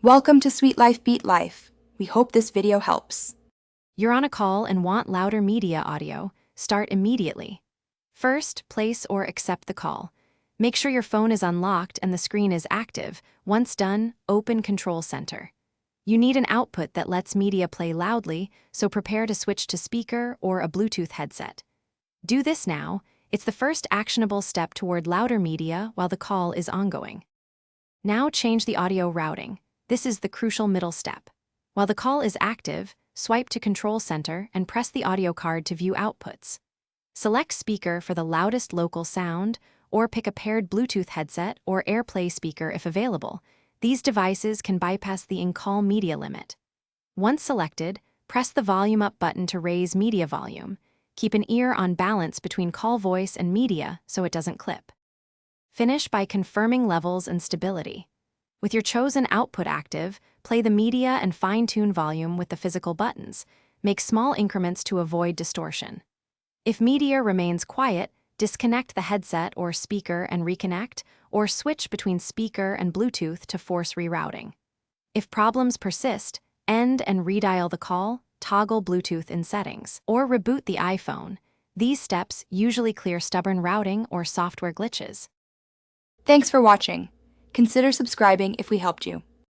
Welcome to Sweet Life Beat Life. We hope this video helps. You're on a call and want louder media audio? Start immediately. First, place or accept the call. Make sure your phone is unlocked and the screen is active. Once done, open Control Center. You need an output that lets media play loudly, so prepare to switch to speaker or a Bluetooth headset. Do this now. It's the first actionable step toward louder media while the call is ongoing. Now change the audio routing. This is the crucial middle step. While the call is active, swipe to Control Center and press the audio card to view outputs. Select speaker for the loudest local sound, or pick a paired Bluetooth headset or AirPlay speaker if available. These devices can bypass the in-call media limit. Once selected, press the volume up button to raise media volume. Keep an ear on balance between call voice and media so it doesn't clip. Finish by confirming levels and stability. With your chosen output active, play the media and fine-tune volume with the physical buttons. Make small increments to avoid distortion. If media remains quiet, disconnect the headset or speaker and reconnect, or switch between speaker and Bluetooth to force rerouting. If problems persist, end and redial the call, toggle Bluetooth in settings, or reboot the iPhone. These steps usually clear stubborn routing or software glitches. Thanks for watching. Consider subscribing if we helped you.